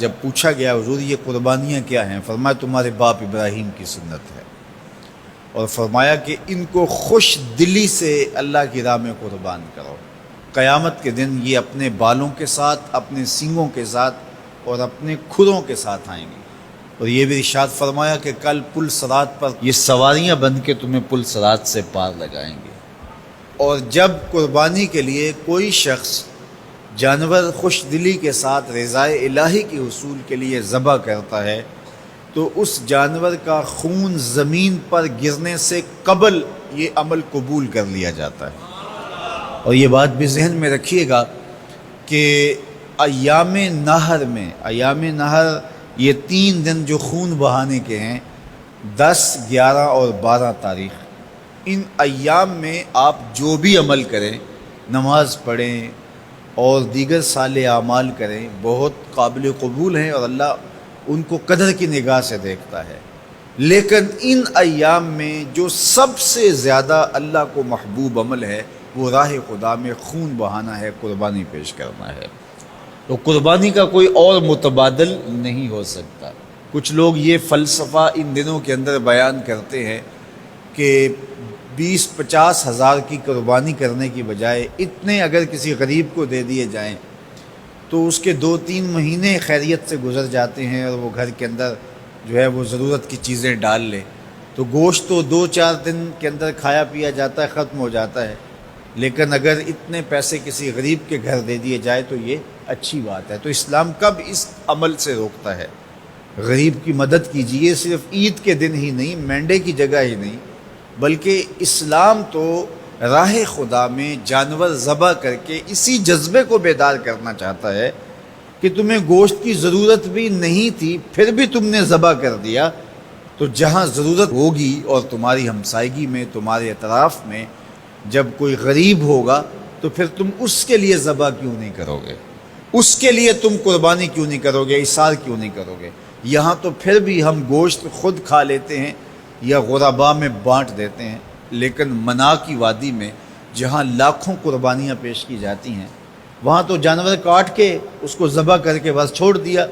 جب پوچھا گیا حضور یہ قربانیاں کیا ہیں، فرمایا تمہارے باپ ابراہیم کی سنت ہے، اور فرمایا کہ ان کو خوش دلی سے اللہ کی راہ میں قربان کرو، قیامت کے دن یہ اپنے بالوں کے ساتھ، اپنے سینگوں کے ساتھ اور اپنے کھروں کے ساتھ آئیں گے۔ اور یہ بھی ارشاد فرمایا کہ کل پل صراط پر یہ سواریاں بن کے تمہیں پل صراط سے پار لگائیں گے۔ اور جب قربانی کے لیے کوئی شخص جانور خوش دلی کے ساتھ رضائے الہی کے حصول کے لیے ذبح کرتا ہے تو اس جانور کا خون زمین پر گرنے سے قبل یہ عمل قبول کر لیا جاتا ہے۔ اور یہ بات بھی ذہن میں رکھیے گا کہ ایام نہر یہ 3 دن جو خون بہانے کے ہیں، 10، 11 اور 12 تاریخ، ان ایام میں آپ جو بھی عمل کریں، نماز پڑھیں اور دیگر صالح اعمال کریں، بہت قابل قبول ہیں اور اللہ ان کو قدر کی نگاہ سے دیکھتا ہے۔ لیکن ان ایام میں جو سب سے زیادہ اللہ کو محبوب عمل ہے وہ راہ خدا میں خون بہانا ہے، قربانی پیش کرنا ہے۔ تو قربانی کا کوئی اور متبادل نہیں ہو سکتا۔ کچھ لوگ یہ فلسفہ ان دنوں کے اندر بیان کرتے ہیں کہ 20-50 ہزار کی قربانی کرنے کی بجائے اتنے اگر کسی غریب کو دے دیے جائیں تو اس کے 2-3 مہینے خیریت سے گزر جاتے ہیں اور وہ گھر کے اندر جو ہے وہ ضرورت کی چیزیں ڈال لے، تو گوشت تو 2-4 دن کے اندر کھایا پیا جاتا ہے، ختم ہو جاتا ہے۔ لیکن اگر اتنے پیسے کسی غریب کے گھر دے دیے جائے تو یہ اچھی بات ہے۔ تو اسلام کب اس عمل سے روکتا ہے؟ غریب کی مدد کیجیے، صرف عید کے دن ہی نہیں، مینڈے کی جگہ ہی نہیں، بلکہ اسلام تو راہ خدا میں جانور ذبح کر کے اسی جذبے کو بیدار کرنا چاہتا ہے کہ تمہیں گوشت کی ضرورت بھی نہیں تھی پھر بھی تم نے ذبح کر دیا، تو جہاں ضرورت ہوگی اور تمہاری ہمسائیگی میں، تمہارے اطراف میں جب کوئی غریب ہوگا تو پھر تم اس کے لیے ذبح کیوں نہیں کرو گے؟ اس کے لیے تم قربانی کیوں نہیں کرو گے؟ اِیثار کیوں نہیں کرو گے؟ یہاں تو پھر بھی ہم گوشت خود کھا لیتے ہیں یا غرباء میں بانٹ دیتے ہیں، لیکن منا کی وادی میں جہاں لاکھوں قربانیاں پیش کی جاتی ہیں وہاں تو جانور کاٹ کے اس کو ذبح کر کے بس چھوڑ دیا،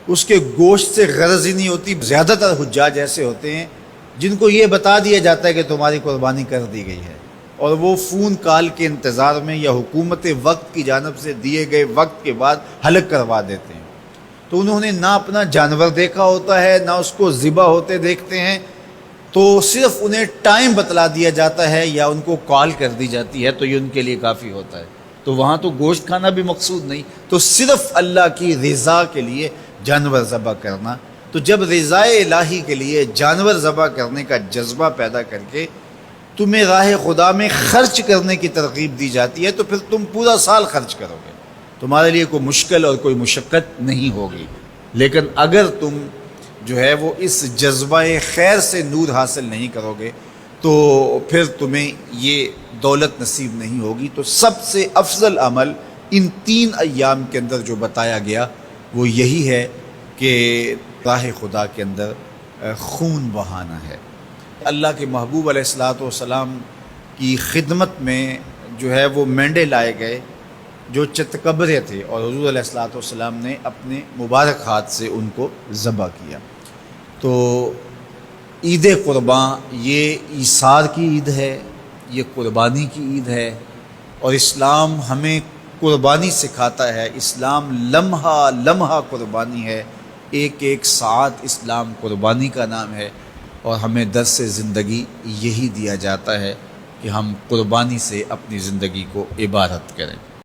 اس کے گوشت سے غرض ہی نہیں ہوتی۔ زیادہ تر حجاج ایسے ہوتے ہیں جن کو یہ بتا دیا جاتا ہے کہ تمہاری قربانی کر دی گئی ہے، اور وہ فون کال کے انتظار میں یا حکومت وقت کی جانب سے دیے گئے وقت کے بعد حلق کروا دیتے ہیں۔ تو انہوں نے نہ اپنا جانور دیکھا ہوتا ہے، نہ اس کو ذبح ہوتے دیکھتے ہیں، تو صرف انہیں ٹائم بتلا دیا جاتا ہے یا ان کو کال کر دی جاتی ہے تو یہ ان کے لیے کافی ہوتا ہے۔ تو وہاں تو گوشت کھانا بھی مقصود نہیں، تو صرف اللہ کی رضا کے لیے جانور ذبح کرنا۔ تو جب رضائے الہی کے لیے جانور ذبح کرنے کا جذبہ پیدا کر کے تمہیں راہ خدا میں خرچ کرنے کی ترغیب دی جاتی ہے تو پھر تم پورا سال خرچ کرو گے، تمہارے لیے کوئی مشکل اور کوئی مشقت نہیں ہوگی۔ لیکن اگر تم جو ہے وہ اس جذبہ خیر سے نور حاصل نہیں کرو گے تو پھر تمہیں یہ دولت نصیب نہیں ہوگی۔ تو سب سے افضل عمل ان 3 ایام کے اندر جو بتایا گیا وہ یہی ہے کہ راہ خدا کے اندر خون بہانا ہے۔ اللہ کے محبوب علیہ الصلاۃ والسلام کی خدمت میں جو ہے وہ مینڈے لائے گئے جو چتکبرے تھے، اور حضور علیہ الصلاۃ والسلام نے اپنے مبارک ہاتھ سے ان کو ذبح کیا۔ تو عید قرباں یہ ایثار کی عید ہے، یہ قربانی کی عید ہے، اور اسلام ہمیں قربانی سکھاتا ہے۔ اسلام لمحہ لمحہ قربانی ہے، ایک ایک ساعت اسلام قربانی کا نام ہے، اور ہمیں درس زندگی یہی دیا جاتا ہے کہ ہم قربانی سے اپنی زندگی کو عبادت کریں۔